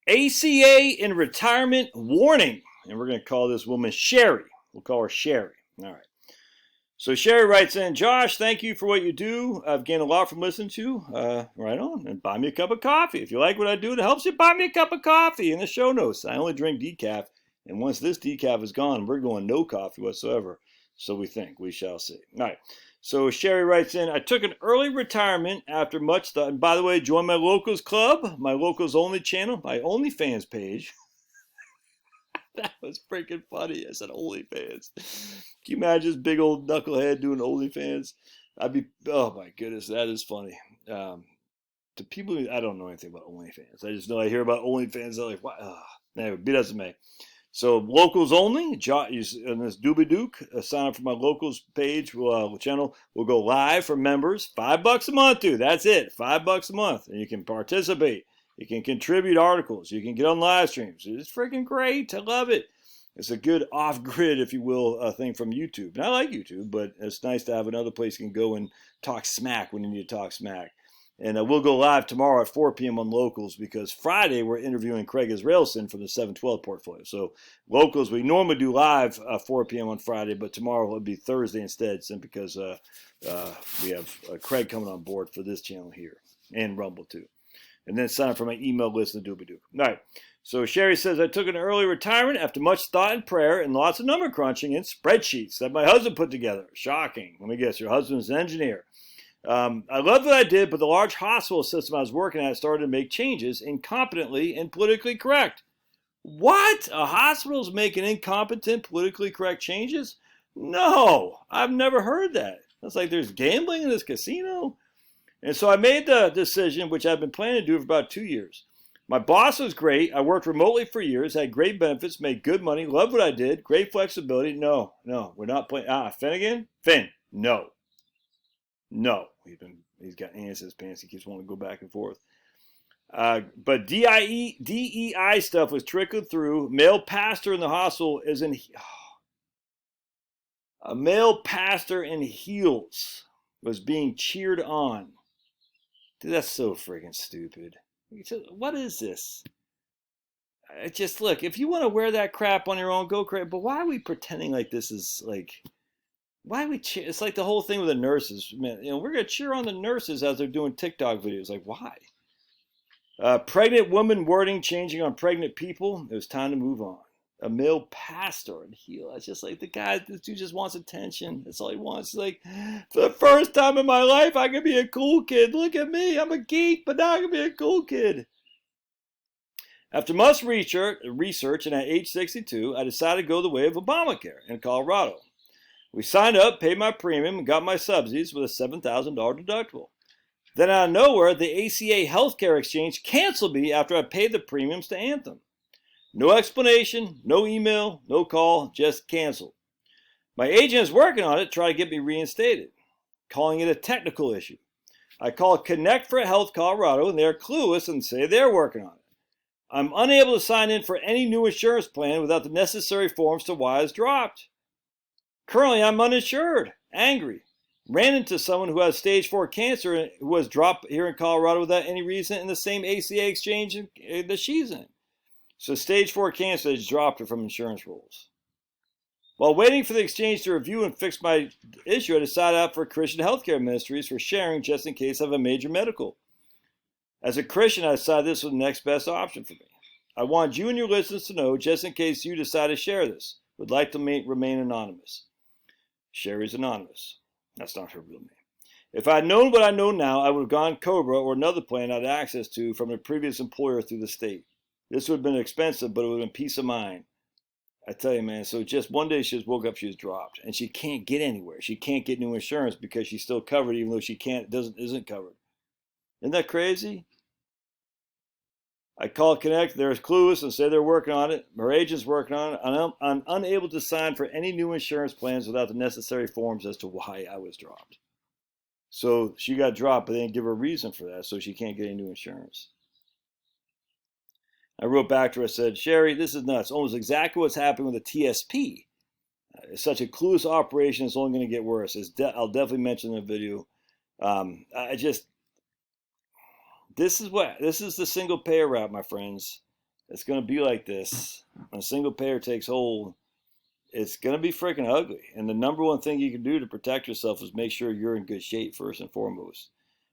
ACA in retirement warning. And we're going to call this woman Sherry. We'll call her Sherry. All right. So Sherry writes in, Josh, thank you for what you do. I've gained a lot from listening to you. Right on. And buy me a cup of coffee. If you like what I do, it helps you buy me a cup of coffee in the show notes. I only drink decaf. And once this decaf is gone, we're going no coffee whatsoever. So we think. We shall see. All right. So Sherry writes in, I took an early retirement after much thought. And by the way, join my Locals Club, my Locals Only channel, my OnlyFans page. That was freaking funny. I said OnlyFans. Can you imagine this big old knucklehead doing OnlyFans? Oh my goodness, that is funny. To people, I don't know anything about OnlyFans. I just know I hear about OnlyFans. I'm like, what? Anyway, be that as it may. So Locals Only, and this Doobie Duke, sign up for my Locals page, channel. We'll go live for members. $5 a month, dude. That's it. $5 a month. And you can participate. You can contribute articles. You can get on live streams. It's freaking great. I love it. It's a good off-grid, if you will, thing from YouTube. And I like YouTube, but it's nice to have another place you can go and talk smack when you need to talk smack. And we'll go live tomorrow at 4 p.m. on Locals because Friday we're interviewing Craig Israelson from the 712 portfolio. So Locals, we normally do live 4 p.m. on Friday, but tomorrow it'll be Thursday instead, simply because we have Craig coming on board for this channel here and Rumble too. And then sign up for my email list and doobie doo. All right. So Sherry says, I took an early retirement after much thought and prayer and lots of number crunching and spreadsheets that my husband put together. Shocking. Let me guess, your husband's an engineer. I love what I did, but the large hospital system I was working at started to make changes incompetently and politically correct. What? A hospital's making incompetent, politically correct changes? No, I've never heard that. It's like there's gambling in this casino. And so I made the decision, which I've been planning to do for about 2 years. My boss was great. I worked remotely for years, had great benefits, made good money, loved what I did, great flexibility. No, we're not playing. Finnegan? Finn, no. He's got ants in his pants. He keeps wanting to go back and forth. But DEI stuff was trickled through. Male pastor in the hospital is a male pastor in heels was being cheered on. Dude, that's so freaking stupid. What is this? Just look, if you want to wear that crap on your own, go crazy. But why are we pretending like this is like? Why are we cheer? It's like the whole thing with the nurses. Man, we're gonna cheer on the nurses as they're doing TikTok videos. Like, why? Pregnant woman wording changing on pregnant people. It was time to move on. A male pastor in heel. It's just like this dude just wants attention. That's all he wants. Like, for the first time in my life, I can be a cool kid. Look at me. I'm a geek, but now I can be a cool kid. After much research, and at age 62, I decided to go the way of Obamacare in Colorado. We signed up, paid my premium, and got my subsidies with a $7,000 deductible. Then out of nowhere, the ACA healthcare exchange canceled me after I paid the premiums to Anthem. No explanation, no email, no call, just canceled. My agent is working on it, trying to get me reinstated, calling it a technical issue. I call Connect for Health Colorado, and they're clueless and say they're working on it. I'm unable to sign in for any new insurance plan without the necessary forms to why it's dropped. Currently, I'm uninsured, angry. Ran into someone who has stage 4 cancer who was dropped here in Colorado without any reason in the same ACA exchange that she's in. So stage 4 cancer has dropped her from insurance rolls. While waiting for the exchange to review and fix my issue, I decided out for Christian Healthcare Ministries for sharing just in case I have a major medical. As a Christian, I decided this was the next best option for me. I want you and your listeners to know, just in case you decide to share this, would like to remain anonymous. Sherry's anonymous. That's not her real name. If I had known what I know now, I would have gone Cobra or another plan I had access to from a previous employer through the state. This would have been expensive, but it would have been peace of mind. I tell you, man, so just one day she just woke up, she was dropped, and she can't get anywhere. She can't get new insurance because she's still covered, even though she isn't covered. Isn't that crazy? I call Connect, they're clueless and say they're working on it. Her agent's working on it. I'm unable to sign for any new insurance plans without the necessary forms as to why I was dropped. So she got dropped, but they didn't give her a reason for that, so she can't get any new insurance. I wrote back to her, I said, Sherry, this is nuts. Almost exactly what's happening with the TSP. It's such a clueless operation, it's only going to get worse. I'll definitely mention in the video. This is the single payer route, my friends. it's going to be like this. When a single payer takes hold, it's going to be freaking ugly. And the number one thing you can do to protect yourself is make sure you're in good shape first and foremost.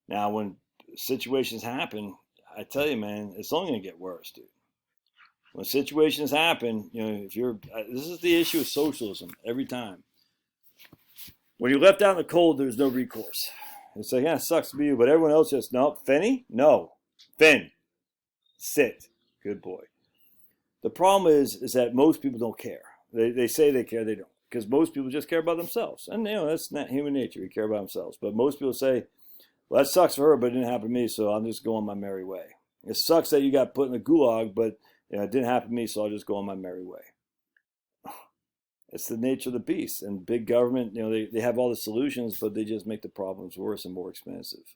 Now, when situations happen, I tell you, man, it's only going to get worse, dude. When situations happen, if you're, this is the issue of socialism every time. When you're left out in the cold, there's no recourse. It's like, yeah, it sucks to be you, but everyone else just, no, Finney? No. Finn, sit. Good boy. The problem is that most people don't care. They say they care, they don't. Because most people just care about themselves. And, that's not human nature. We care about themselves. But most people say, well, that sucks for her, but it didn't happen to me, so I'm just going my merry way. It sucks that you got put in the gulag, but it didn't happen to me, so I'll just go on my merry way. It's the nature of the beast. And big government, they have all the solutions, but they just make the problems worse and more expensive.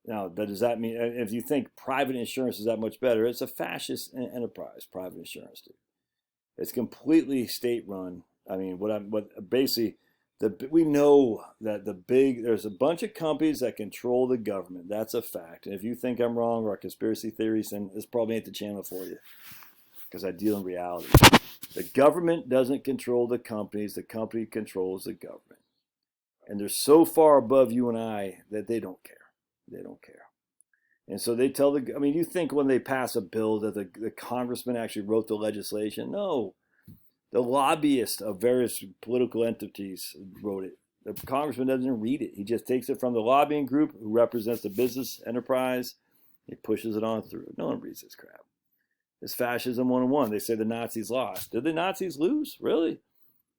Now, does that mean, if you think private insurance is that much better, it's a fascist enterprise, private insurance, dude. It's completely state-run. I mean, we know that there's a bunch of companies that control the government. That's a fact. And if you think I'm wrong or conspiracy theories, then this probably ain't the channel for you, because I deal in reality. The government doesn't control the companies. The company controls the government. And they're so far above you and I that they don't care. They don't care. And so they tell you think when they pass a bill that the congressman actually wrote the legislation? No. The lobbyist of various political entities wrote it. The congressman doesn't read it. He just takes it from the lobbying group who represents the business enterprise. He pushes it on through. No one reads this crap. It's fascism 101. They say the Nazis lost. Did the Nazis lose? Really?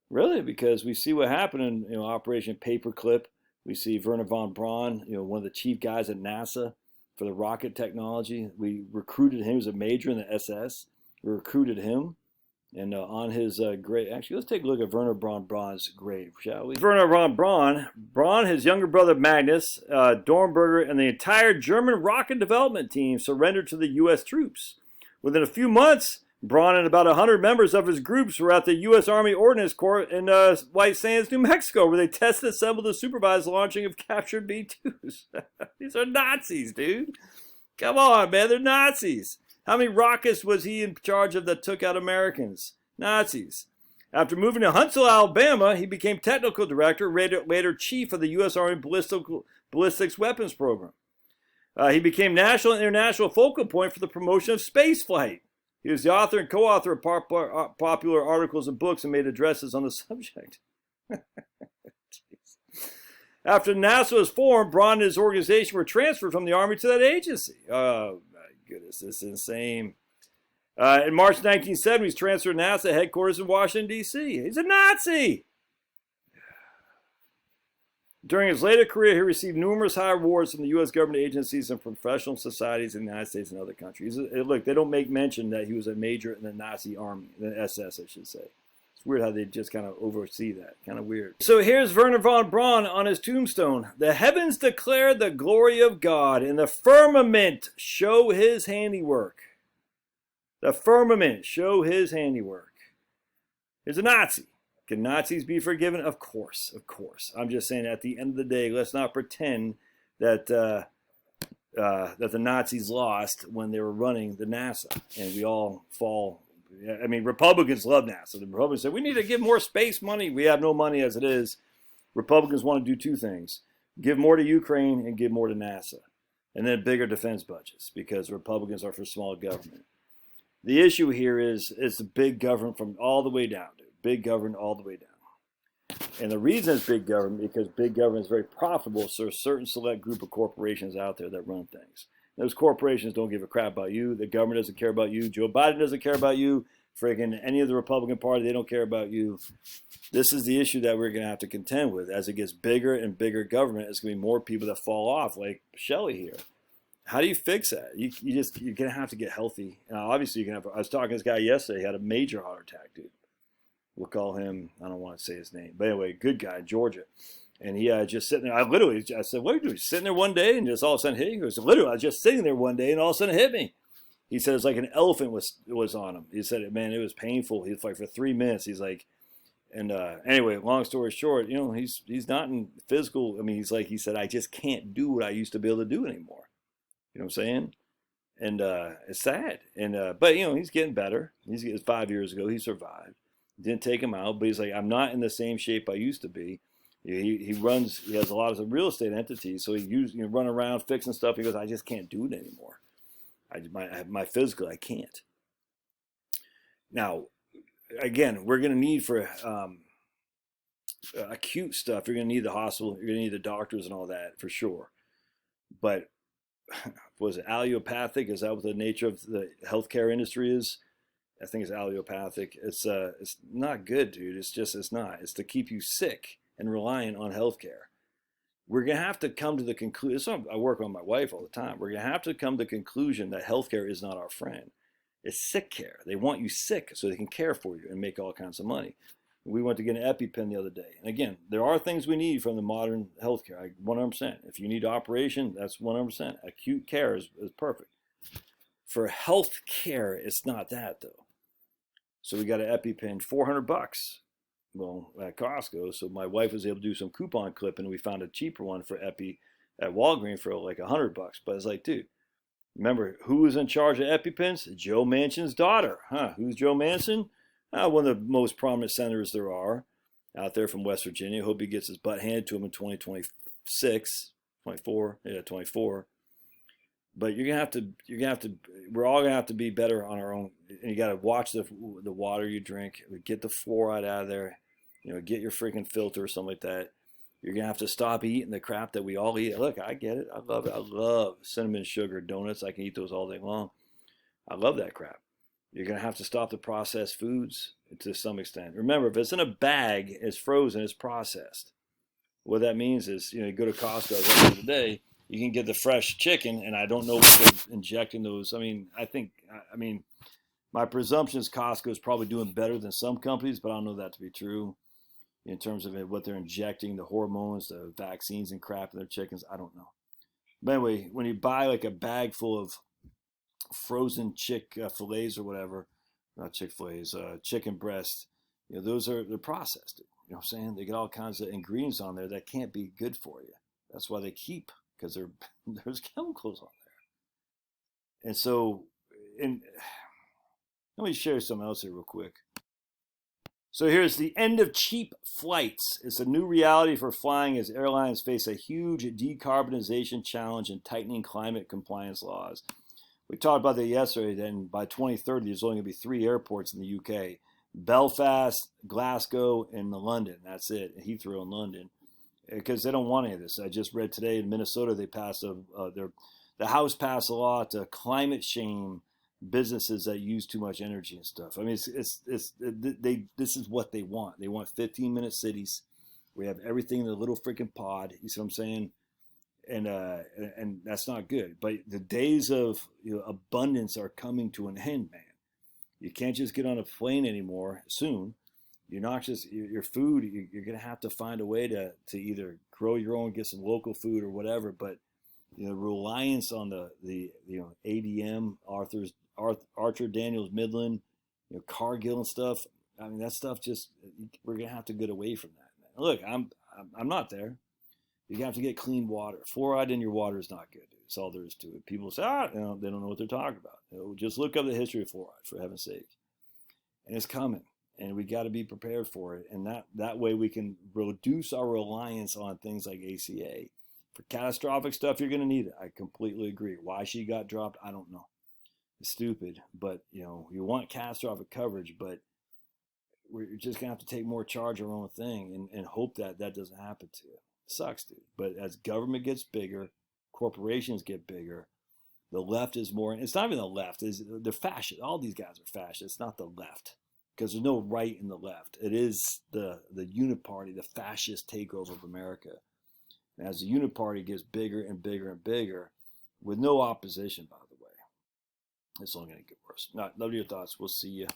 Really? Because we see what happened in Operation Paperclip. We see Werner von Braun, one of the chief guys at NASA for the rocket technology. We recruited him. He was a major in the SS. We recruited him. And on his grave, actually, let's take a look at Werner von Braun's grave, shall we? Werner von Braun, his younger brother Magnus, Dornberger, and the entire German rocket development team surrendered to the U.S. troops. Within a few months, Braun and about 100 members of his groups were at the U.S. Army Ordnance Corps in White Sands, New Mexico, where they tested, assembled, and supervised the launching of captured B-2s. These are Nazis, dude. Come on, man, they're Nazis. How many rockets was he in charge of that took out Americans? Nazis. After moving to Huntsville, Alabama, he became technical director, later chief of the U.S. Army ballistics weapons program. He became national and international focal point for the promotion of spaceflight. He was the author and co-author of popular articles and books and made addresses on the subject. After NASA was formed, Braun and his organization were transferred from the Army to that agency. Oh, my goodness, this is insane. In March 1970, he was transferred to NASA headquarters in Washington, D.C. He's a Nazi! During his later career, he received numerous high awards from the U.S. government agencies and professional societies in the United States and other countries. Look, they don't make mention that he was a major in the Nazi army, the SS, I should say. It's weird how they just kind of oversee that. Kind of weird. So here's Werner von Braun on his tombstone. The heavens declare the glory of God, and the firmament show his handiwork. The firmament show his handiwork. He's a Nazi. Can Nazis be forgiven? Of course, of course. I'm just saying at the end of the day, let's not pretend that that the Nazis lost when they were running the NASA, and we all fall. I mean, Republicans love NASA. The Republicans say, we need to give more space money. We have no money as it is. Republicans want to do two things: give more to Ukraine and give more to NASA, and then bigger defense budgets, because Republicans are for small government. The issue here is the big government from all the way down, dude. Big government all the way down. And the reason it's big government, because big government is very profitable, so there's a certain select group of corporations out there that run things. Those corporations don't give a crap about you. The government doesn't care about you. Joe Biden doesn't care about you. Friggin' any of the Republican Party, they don't care about you. This is the issue that we're going to have to contend with. As it gets bigger and bigger government, it's going to be more people that fall off, like Shelley here. How do you fix that? You're going to have to get healthy. Now, obviously, I was talking to this guy yesterday. He had a major heart attack, dude. We'll call him, I don't want to say his name. But anyway, good guy, Georgia. And he just sitting there. I said, what are you doing? Sitting there one day and just all of a sudden hit? He goes, literally, I was just sitting there one day and all of a sudden it hit me. He said it's like an elephant was on him. He said, man, it was painful. He was like for 3 minutes. He's like, and anyway, long story short, he's not in physical. I mean, he said, I just can't do what I used to be able to do anymore. You know what I'm saying? And it's sad. And but he's getting better. He's 5 years ago. He survived. Didn't take him out, but he's like, I'm not in the same shape I used to be. He runs. He has a lot of real estate entities, so he run around fixing stuff. He goes, I just can't do it anymore. My physical, I can't. Now, again, we're going to need for acute stuff. You're going to need the hospital. You're going to need the doctors and all that for sure. But was it allopathic? Is that what the nature of the healthcare industry is? I think it's allopathic. It's not good, dude. It's not. It's to keep you sick and reliant on healthcare. We're gonna have to come to the conclusion. I work on my wife all the time. We're gonna have to come to the conclusion that healthcare is not our friend. It's sick care. They want you sick so they can care for you and make all kinds of money. We went to get an EpiPen the other day. And again, there are things we need from the modern healthcare. 100%. If you need operation, that's 100%. Acute care is perfect. For health care, it's not that though. So we got an EpiPen, $400. Well, at Costco. So my wife was able to do some coupon clipping, and we found a cheaper one for Epi at Walgreens for like $100. But it's like, dude, remember who was in charge of EpiPens? Joe Manchin's daughter. Who's Joe Manchin? One of the most prominent senators there are out there from West Virginia. Hope he gets his butt handed to him in 2026, 24, 24. But we're all gonna have to be better on our own. And you got to watch the water you drink. Get the fluoride out of there. Get your freaking filter or something like that. You're gonna have to stop eating the crap that we all eat. Look, I get it. I love it. I love cinnamon sugar donuts. I can eat those all day long. I love that crap. You're gonna have to stop the processed foods to some extent. Remember, if it's in a bag, it's frozen, it's processed. What that means is, you go to Costco at the end of the day, you can get the fresh chicken, and I don't know what they're injecting those. I mean, my presumption is Costco is probably doing better than some companies, but I don't know that to be true in terms of what they're injecting, the hormones, the vaccines and crap in their chickens. I don't know. But anyway, when you buy like a bag full of frozen fillets or whatever, not Chick-fil-A's, chicken breast, they're processed. You know what I'm saying? They get all kinds of ingredients on there that can't be good for you. That's why they keep, because there's chemicals on there. And so, let me share something else here real quick. So here's the end of cheap flights. It's a new reality for flying as airlines face a huge decarbonization challenge and tightening climate compliance laws. We talked about that yesterday. Then by 2030, there's only going to be 3 airports in the UK: Belfast, Glasgow, and London. That's it. Heathrow in London, because they don't want any of this. I just read today in Minnesota they passed the House passed a law to climate shame businesses that use too much energy and stuff. I mean, this is what they want. They want 15-minute cities. We have everything in a little freaking pod. You see what I'm saying? And that's not good. But the days of abundance are coming to an end, man. You can't just get on a plane anymore soon. You're not just your food. You're gonna have to find a way to either grow your own, get some local food or whatever. But reliance on the ADM, Archer Daniels Midland, Cargill and stuff. I mean, that stuff we're gonna have to get away from that, man. Look, I'm not there. You have to get clean water. Fluoride in your water is not good, dude. That's all there is to it. People say, they don't know what they're talking about. Just look up the history of fluoride, for heaven's sake. And it's coming, and we got to be prepared for it. And that way we can reduce our reliance on things like ACA. For catastrophic stuff, you're going to need it. I completely agree. Why she got dropped, I don't know. It's stupid, but you want catastrophic coverage, but we're just going to have to take more charge of our own thing and hope that doesn't happen to you. Sucks, dude. But as government gets bigger, corporations get bigger, the left is more. It's not even the left. They're fascist. All these guys are fascist. It's not the left, because there's no right in the left. It is the uniparty, the fascist takeover of America. And as the uniparty gets bigger and bigger and bigger, with no opposition, by the way, it's only going to get worse. Love your thoughts. We'll see you.